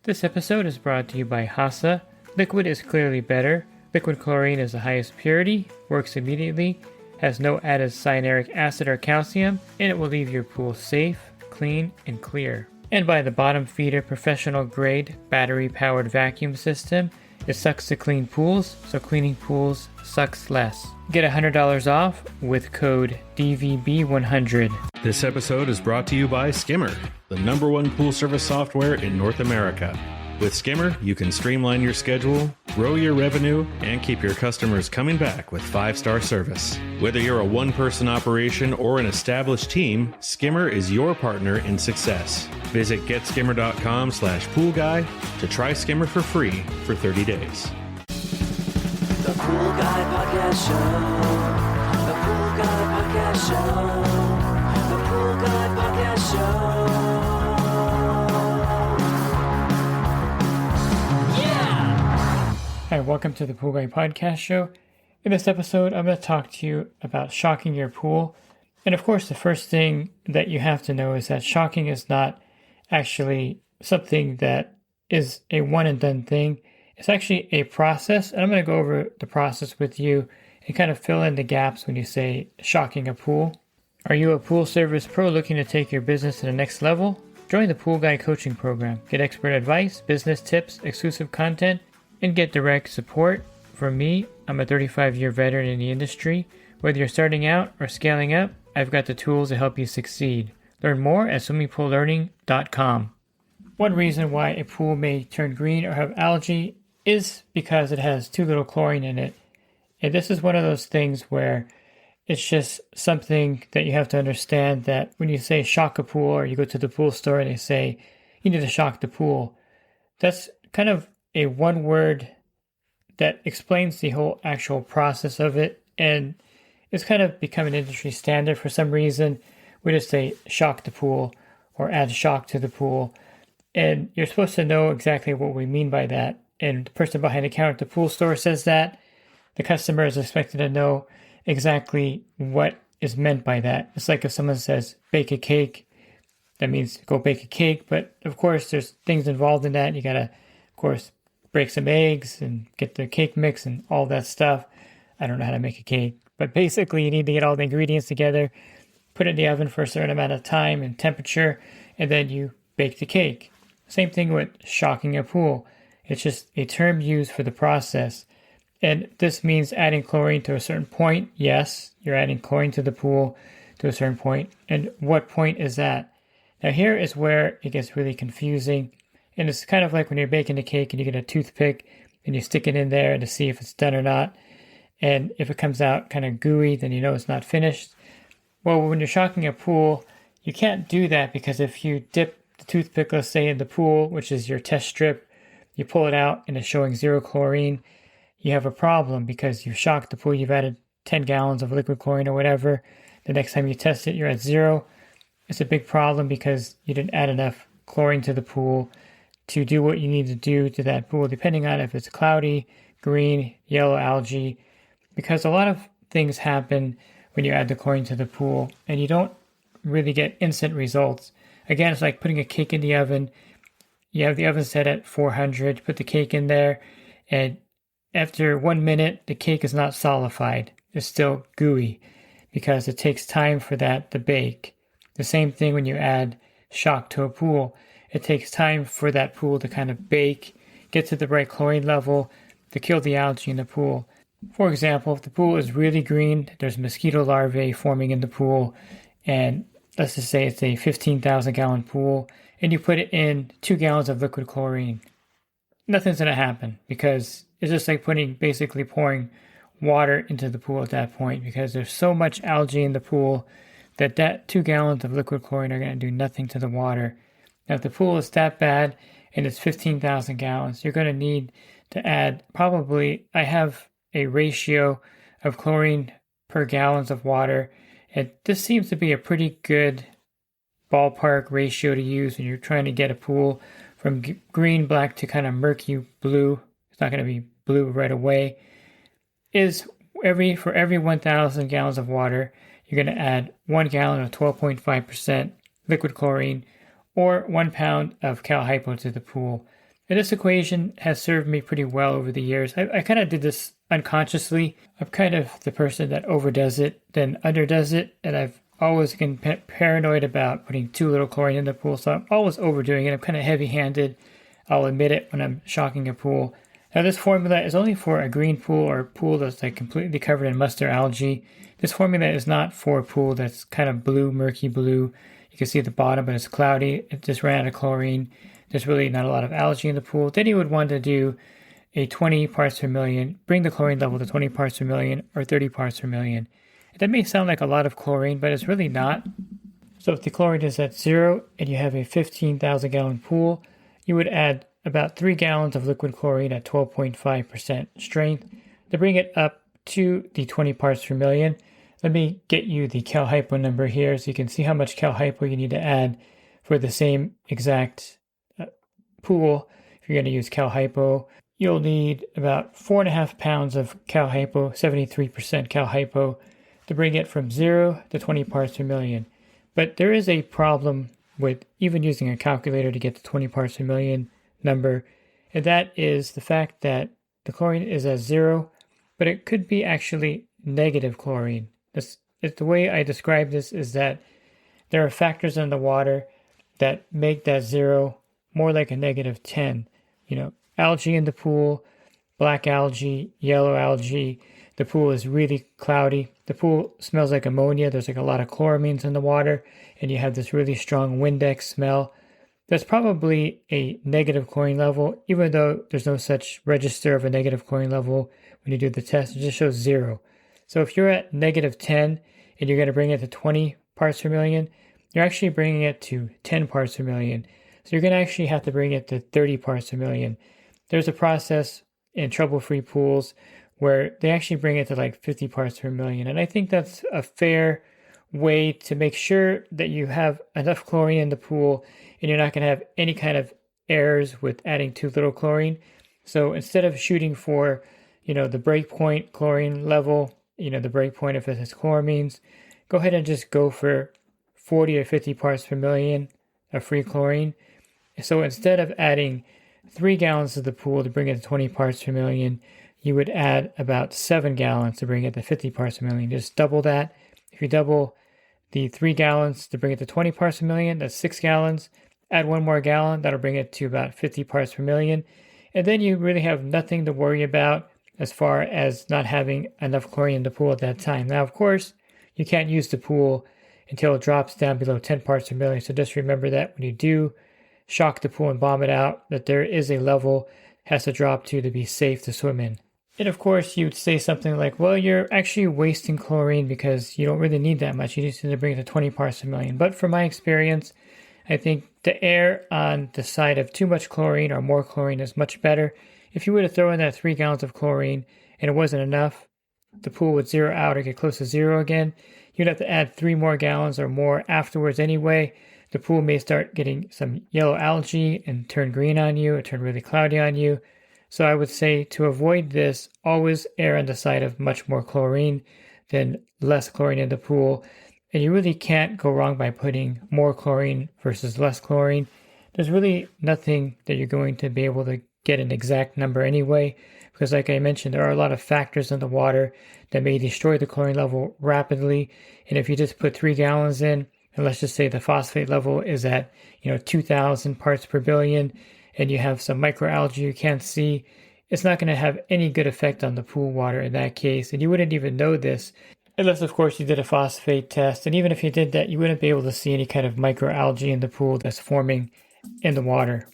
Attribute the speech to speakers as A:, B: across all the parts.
A: This episode is brought to you by Hasa. Liquid is clearly better. Liquid chlorine is the highest purity, works immediately, has no added cyanuric acid or calcium, and it will leave your pool safe, clean, and clear. And by the Bottom Feeder professional grade battery powered vacuum system. It sucks to clean pools, so cleaning pools sucks less. Get $100 off with code DVB100.
B: This episode is brought to you by Skimmer, the #1 pool service software in North America. With Skimmer, you can streamline your schedule, grow your revenue, and keep your customers coming back with 5-star service. Whether you're a one-person operation or an established team, Skimmer is your partner in success. Visit getskimmer.com/poolguy to try Skimmer for free for 30 days.
C: The Pool Guy Podcast Show. The Pool Guy Podcast Show. The Pool Guy Podcast Show.
A: Hi, welcome to the Pool Guy Podcast Show. In this episode, I'm going to talk to you about shocking your pool. And of course, the first thing that you have to know is that shocking is not actually something that is a one and done thing. It's actually a process. And I'm going to go over the process with you and kind of fill in the gaps when you say shocking a pool. Are you a pool service pro looking to take your business to the next level? Join the Pool Guy Coaching Program. Get expert advice, business tips, exclusive content, and get direct support from me. I'm a 35-year veteran in the industry. Whether you're starting out or scaling up, I've got the tools to help you succeed. Learn more at swimmingpoollearning.com. One reason why a pool may turn green or have algae is because it has too little chlorine in it. And this is one of those things where it's just something that you have to understand, that when you say shock a pool, or you go to the pool store and they say you need to shock the pool, that's kind of a one word that explains the whole actual process of it, and it's kind of become an industry standard. For some reason, we just say shock the pool or add shock to the pool, and you're supposed to know exactly what we mean by that. And the person behind the counter at the pool store says that. The customer is expected to know exactly what is meant by that. It's like if someone says bake a cake, that means go bake a cake, but of course there's things involved in that. You gotta, of course, break some eggs and get the cake mix and all that stuff. I don't know how to make a cake, but basically you need to get all the ingredients together, put it in the oven for a certain amount of time and temperature, and then you bake the cake. Same thing with shocking a pool. It's just a term used for the process. And this means adding chlorine to a certain point. Yes, you're adding chlorine to the pool to a certain point. And what point is that? Now here is where it gets really confusing. And it's kind of like when you're baking a cake and you get a toothpick and you stick it in there to see if it's done or not. And if it comes out kind of gooey, then you know it's not finished. Well, when you're shocking a pool, you can't do that, because if you dip the toothpick, let's say, in the pool, which is your test strip, you pull it out and it's showing 0 chlorine, you have a problem because you've shocked the pool, you've added 10 gallons of liquid chlorine or whatever. The next time you test it, you're at 0. It's a big problem because you didn't add enough chlorine to the pool to do what you need to do to that pool, depending on if it's cloudy, green, yellow algae, because a lot of things happen when you add the chlorine to the pool and you don't really get instant results. Again, it's like putting a cake in the oven. You have the oven set at 400, put the cake in there, and after 1 minute, the cake is not solidified. It's still gooey because it takes time for that to bake. The same thing when you add shock to a pool. It takes time for that pool to kind of bake, get to the right chlorine level to kill the algae in the pool. For example, if the pool is really green, there's mosquito larvae forming in the pool, and let's just say it's a 15,000 gallon pool, and you put it in 2 gallons of liquid chlorine. Nothing's going to happen, because it's just like basically pouring water into the pool at that point, because there's so much algae in the pool that 2 gallons of liquid chlorine are going to do nothing to the water. Now, if the pool is that bad and it's 15,000 gallons, you're going to need to add probably, I have a ratio of chlorine per gallons of water. And this seems to be a pretty good ballpark ratio to use when you're trying to get a pool from green, black to kind of murky blue. It's not going to be blue right away. For every 1,000 gallons of water, you're going to add 1 gallon of 12.5% liquid chlorine or 1 pound of cal hypo to the pool. And this equation has served me pretty well over the years. I kind of did this unconsciously. I'm kind of the person that overdoes it, then underdoes it. And I've always been paranoid about putting too little chlorine in the pool. So I'm always overdoing it. I'm kind of heavy-handed. I'll admit it when I'm shocking a pool. Now this formula is only for a green pool or a pool that's like completely covered in mustard algae. This formula is not for a pool that's kind of blue, murky blue. You can see at the bottom, but it's cloudy. It just ran out of chlorine. There's really not a lot of algae in the pool. Then you would want to do a 20 parts per million, bring the chlorine level to 20 parts per million or 30 parts per million. That may sound like a lot of chlorine, but it's really not. So if the chlorine is at 0 and you have a 15,000 gallon pool, you would add about 3 gallons of liquid chlorine at 12.5% strength to bring it up to the 20 parts per million. Let me get you the cal hypo number here so you can see how much cal hypo you need to add for the same exact pool. If you're going to use cal hypo, you'll need about 4.5 pounds of cal hypo, 73% cal hypo, to bring it from 0 to 20 parts per million. But there is a problem with even using a calculator to get the 20 parts per million number, and that is the fact that the chlorine is at 0, but it could be actually negative chlorine. The way I describe this is that there are factors in the water that make that 0 more like a negative 10. Algae in the pool, black algae, yellow algae. The pool is really cloudy. The pool smells like ammonia. There's like a lot of chloramines in the water, and you have this really strong Windex smell. That's probably a negative chlorine level, even though there's no such register of a negative chlorine level when you do the test. It just shows 0. So if you're at negative 10 and you're going to bring it to 20 parts per million, you're actually bringing it to 10 parts per million. So you're going to actually have to bring it to 30 parts per million. There's a process in trouble-free pools where they actually bring it to like 50 parts per million. And I think that's a fair way to make sure that you have enough chlorine in the pool and you're not going to have any kind of errors with adding too little chlorine. So instead of shooting for, the breakpoint chlorine level, the breakpoint if it has chloramines, go ahead and just go for 40 or 50 parts per million of free chlorine. So instead of adding 3 gallons to the pool to bring it to 20 parts per million, you would add about 7 gallons to bring it to 50 parts per million. Just double that. If you double the 3 gallons to bring it to 20 parts per million, that's 6 gallons. Add 1 more gallon, that'll bring it to about 50 parts per million. And then you really have nothing to worry about as far as not having enough chlorine in the pool at that time. Now, of course, you can't use the pool until it drops down below 10 parts per million. So just remember that when you do shock the pool and bomb it out, that there is a level it has to drop to be safe to swim in. And of course, you would say something like, well, you're actually wasting chlorine because you don't really need that much. You just need to bring it to 20 parts per million. But from my experience, I think to err on the side of too much chlorine or more chlorine is much better. If you were to throw in that 3 gallons of chlorine and it wasn't enough, the pool would zero out or get close to 0 again. You'd have to add 3 more gallons or more afterwards anyway. The pool may start getting some yellow algae and turn green on you or turn really cloudy on you. So I would say to avoid this, always err on the side of much more chlorine than less chlorine in the pool. And you really can't go wrong by putting more chlorine versus less chlorine. There's really nothing that you're going to be able to get an exact number anyway, because like I mentioned, there are a lot of factors in the water that may destroy the chlorine level rapidly. And if you just put 3 gallons in, and let's just say the phosphate level is at 2,000 parts per billion, and you have some microalgae you can't see, it's not going to have any good effect on the pool water in that case. And you wouldn't even know this unless, of course, you did a phosphate test. And even if you did that, you wouldn't be able to see any kind of microalgae in the pool that's forming in the water.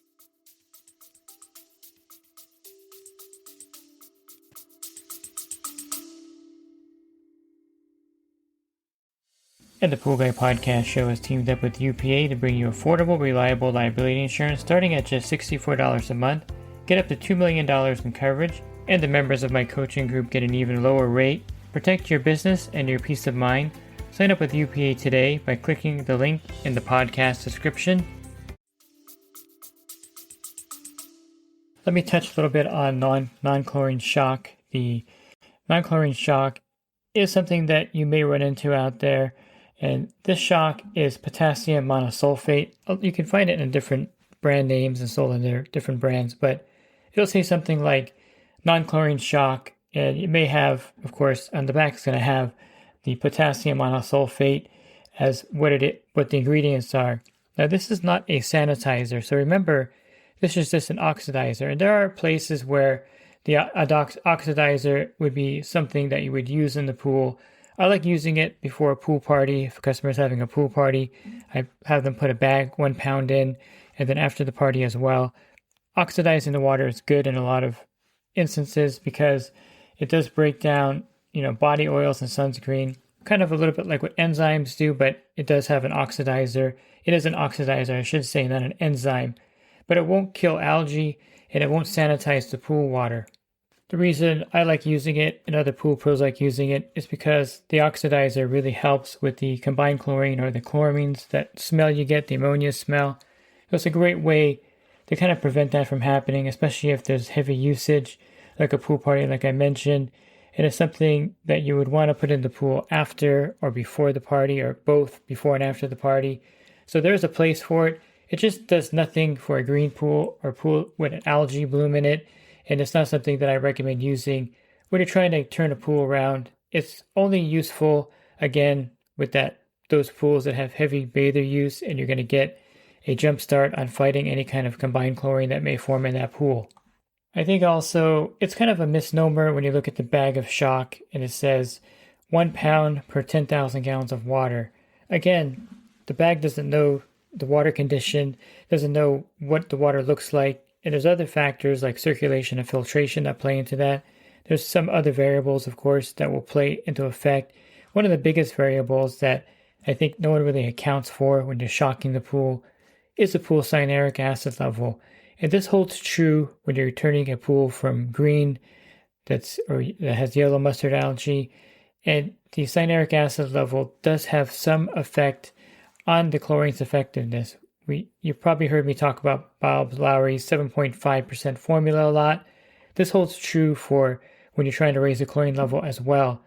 A: And the Pool Guy Podcast Show has teamed up with UPA to bring you affordable, reliable liability insurance starting at just $64 a month. Get up to $2 million in coverage, and the members of my coaching group get an even lower rate. Protect your business and your peace of mind. Sign up with UPA today by clicking the link in the podcast description. Let me touch a little bit on non-chlorine shock. The non-chlorine shock is something that you may run into out there. And this shock is potassium monosulfate. You can find it in different brand names and sold under different brands, but it'll say something like non-chlorine shock, and it may have, of course, on the back it's going to have the potassium monosulfate as what the ingredients are. Now, this is not a sanitizer, so remember, this is just an oxidizer. And there are places where the oxidizer would be something that you would use in the pool. I like using it before a pool party. If a customer is having a pool party, I have them put a bag 1 pound in, and then after the party as well. Oxidizing the water is good in a lot of instances because it does break down, body oils and sunscreen, kind of a little bit like what enzymes do, but it does have an oxidizer. It is an oxidizer, I should say, not an enzyme, but it won't kill algae and it won't sanitize the pool water. The reason I like using it and other pool pros like using it is because the oxidizer really helps with the combined chlorine or the chloramines, that smell you get, the ammonia smell. So it's a great way to kind of prevent that from happening, especially if there's heavy usage, like a pool party, like I mentioned. And it's something that you would want to put in the pool after or before the party, or both before and after the party. So there's a place for it. It just does nothing for a green pool or pool with an algae bloom in it. And it's not something that I recommend using when you're trying to turn a pool around. It's only useful, again, with those pools that have heavy bather use, and you're going to get a jump start on fighting any kind of combined chlorine that may form in that pool. I think also it's kind of a misnomer when you look at the bag of shock and it says 1 pound per 10,000 gallons of water. Again, the bag doesn't know the water condition, doesn't know what the water looks like, and there's other factors like circulation and filtration that play into that. There's some other variables, of course, that will play into effect. One of the biggest variables that I think no one really accounts for when you're shocking the pool is the pool cyanuric acid level. And this holds true when you're turning a pool from green that has yellow mustard algae. And the cyanuric acid level does have some effect on the chlorine's effectiveness. You've probably heard me talk about Bob-Lowry's 7.5% formula a lot. This holds true for when you're trying to raise the chlorine level as well.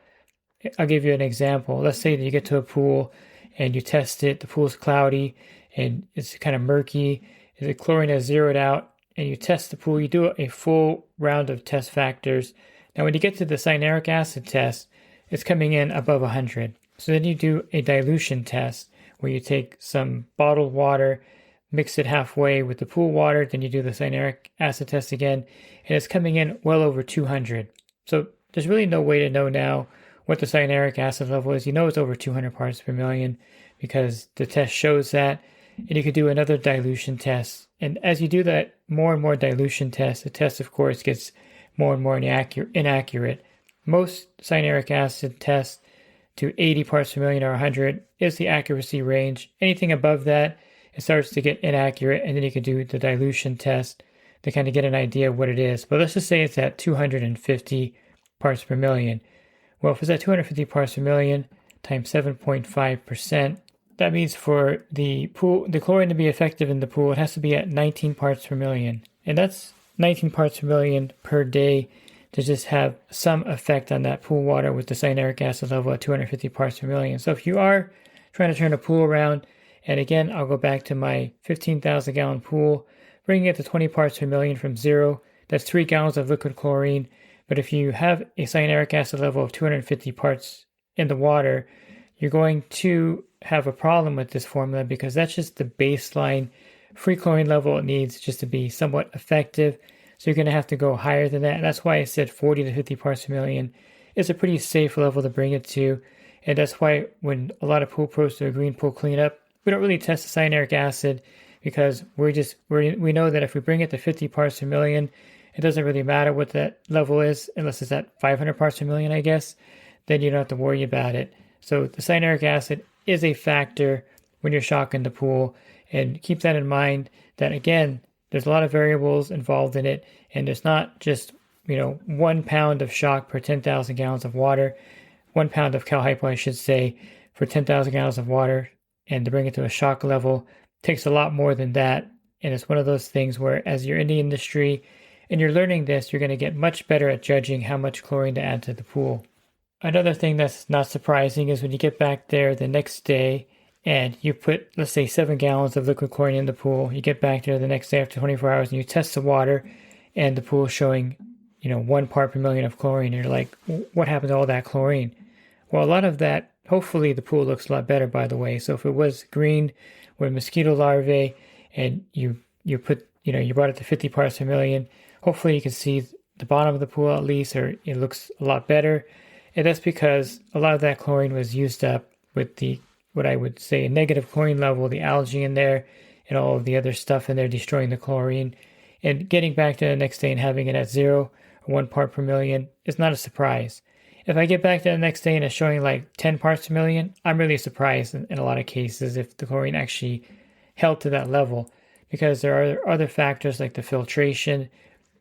A: I'll give you an example. Let's say that you get to a pool and you test it, the pool's cloudy and it's kind of murky, the chlorine has zeroed out, and you test the pool, you do a full round of test factors. Now when you get to the cyanuric acid test, it's coming in above 100. So then you do a dilution test where you take some bottled water, mix it halfway with the pool water, then you do the cyanuric acid test again, and it's coming in well over 200. So there's really no way to know now what the cyanuric acid level is. You know it's over 200 parts per million because the test shows that, and you could do another dilution test. And as you do that more and more dilution tests, the test, of course, gets more and more inaccurate. Most cyanuric acid tests to 80 parts per million or 100 is the accuracy range. Anything above that, it starts to get inaccurate, and then you can do the dilution test to kind of get an idea of what it is. But let's just say it's at 250 parts per million. Well, if it's at 250 parts per million times 7.5%, that means for the chlorine to be effective in the pool, it has to be at 19 parts per million. And that's 19 parts per million per day to just have some effect on that pool water with the cyanuric acid level at 250 parts per million. So if you are trying to turn a pool around, and again, I'll go back to my 15,000 gallon pool, bringing it to 20 parts per million from 0, that's 3 gallons of liquid chlorine. But if you have a cyanuric acid level of 250 parts in the water, you're going to have a problem with this formula because that's just the baseline free chlorine level it needs just to be somewhat effective. So you're going to have to go higher than that. And that's why I said 40 to 50 parts per million is a pretty safe level to bring it to. And that's why when a lot of pool pros do a green pool cleanup, we don't really test the cyanuric acid because we know that if we bring it to 50 parts per million, it doesn't really matter what that level is unless it's at 500 parts per million, I guess. Then you don't have to worry about it. So the cyanuric acid is a factor when you're shocking the pool, and keep that in mind that, again, there's a lot of variables involved in it, and there's not just 1 pound of shock per 10,000 gallons of water, 1 pound of cal hypo, I should say, for 10,000 gallons of water, and to bring it to a shock level takes a lot more than that. And it's one of those things where as you're in the industry and you're learning this, you're going to get much better at judging how much chlorine to add to the pool. Another thing that's not surprising is when you get back there the next day and you put, let's say, 7 gallons of liquid chlorine in the pool. You get back there the next day after 24 hours and you test the water, and the pool is showing, 1 part per million of chlorine. And you're like, what happened to all that chlorine? Well, a lot of that, hopefully the pool looks a lot better, by the way. So if it was green with mosquito larvae and you put, you brought it to 50 parts per million, hopefully you can see the bottom of the pool at least, or it looks a lot better. And that's because a lot of that chlorine was used up with what I would say a negative chlorine level, the algae in there and all of the other stuff in there destroying the chlorine. And getting back to the next day and having it at 0 or 1 part per million is not a surprise. If I get back to the next day and it's showing like 10 parts per million, I'm really surprised in a lot of cases if the chlorine actually held to that level, because there are other factors like the filtration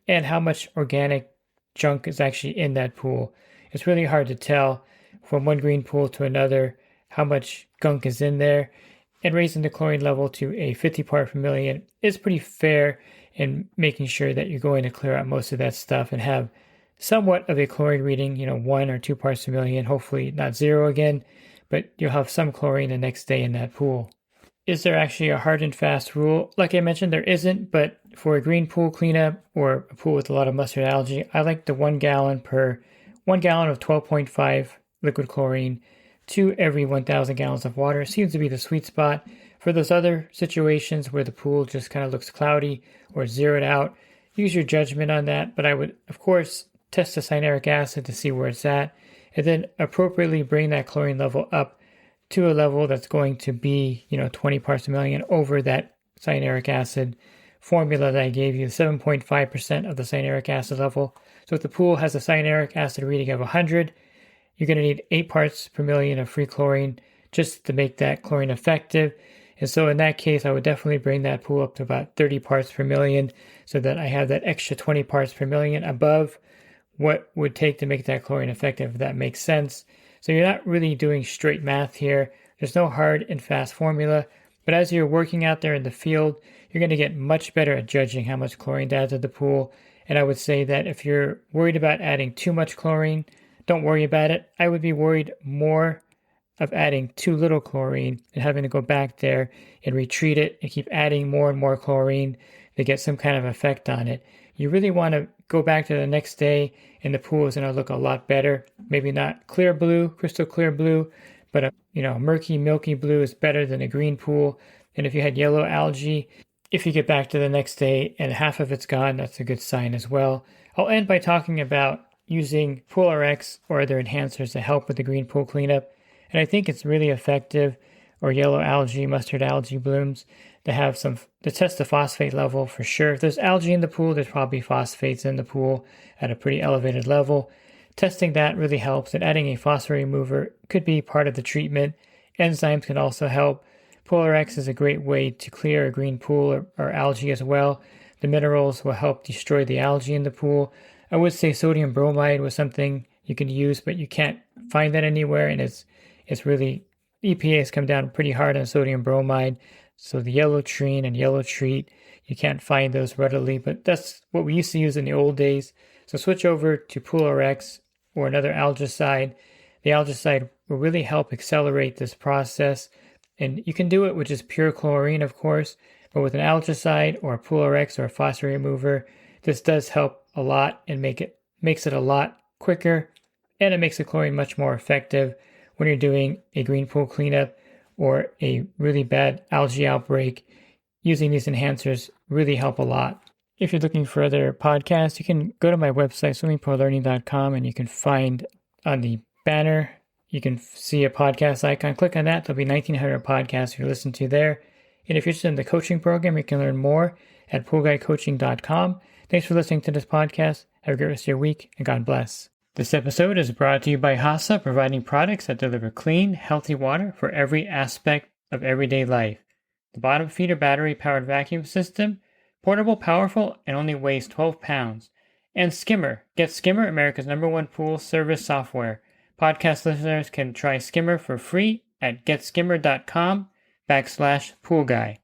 A: and how much organic junk is actually in that pool. It's really hard to tell from one green pool to another how much gunk is in there. And raising the chlorine level to a 50 part per million is pretty fair in making sure that you're going to clear out most of that stuff and have somewhat of a chlorine reading, 1 or 2 parts per million, hopefully not 0 again, but you'll have some chlorine the next day in that pool. Is there actually a hard and fast rule? Like I mentioned, there isn't, but for a green pool cleanup or a pool with a lot of mustard algae, I like the 1 gallon of 12.5 liquid chlorine to every 1,000 gallons of water. Seems to be the sweet spot. For those other situations where the pool just kind of looks cloudy or zeroed out, use your judgment on that. But I would, of course, test the cyanuric acid to see where it's at, and then appropriately bring that chlorine level up to a level that's going to be, 20 parts per million over that cyanuric acid formula that I gave you, 7.5% of the cyanuric acid level. So if the pool has a cyanuric acid reading of 100, you're going to need 8 parts per million of free chlorine just to make that chlorine effective. And so in that case, I would definitely bring that pool up to about 30 parts per million so that I have that extra 20 parts per million above what would take to make that chlorine effective, if that makes sense. So you're not really doing straight math here. There's no hard and fast formula. But as you're working out there in the field, you're going to get much better at judging how much chlorine to add to the pool. And I would say that if you're worried about adding too much chlorine, don't worry about it. I would be worried more of adding too little chlorine and having to go back there and retreat it and keep adding more and more chlorine to get some kind of effect on it. You really want to go back to the next day and the pool is going to look a lot better. Maybe not clear blue, crystal clear blue, but a murky, milky blue is better than a green pool. And if you had yellow algae, if you get back to the next day and half of it's gone, that's a good sign as well. I'll end by talking about using Pool RX or other enhancers to help with the green pool cleanup. And I think it's really effective, or yellow algae, mustard algae blooms, to test the phosphate level for sure. If there's algae in the pool, there's probably phosphates in the pool at a pretty elevated level. Testing that really helps, and adding a phosphate remover could be part of the treatment. Enzymes can also help. Pool RX is a great way to clear a green pool or algae as well. The minerals will help destroy the algae in the pool. I would say sodium bromide was something you could use, but you can't find that anywhere, and it's really, EPA has come down pretty hard on sodium bromide. So the yellow trine and yellow treat, you can't find those readily, but that's what we used to use in the old days. So switch over to Pool RX or another algicide. The algicide will really help accelerate this process, and you can do it with just pure chlorine, of course, but with an algicide or a Pool RX or a phosphate remover, this does help a lot and makes it a lot quicker, and it makes the chlorine much more effective when you're doing a green pool cleanup or a really bad algae outbreak. Using these enhancers really help a lot. If you're looking for other podcasts, you can go to my website, swimmingpoollearning.com, and you can find on the banner, you can see a podcast icon. Click on that. There'll be 1,900 podcasts you listen to there. And if you're interested in the coaching program, you can learn more at poolguycoaching.com. Thanks for listening to this podcast. Have a great rest of your week, and God bless. This episode is brought to you by HASA, providing products that deliver clean, healthy water for every aspect of everyday life. The bottom feeder battery-powered vacuum system, portable, powerful, and only weighs 12 pounds. And Skimmer. Get Skimmer, America's #1 pool service software. Podcast listeners can try Skimmer for free at getskimmer.com/poolguy.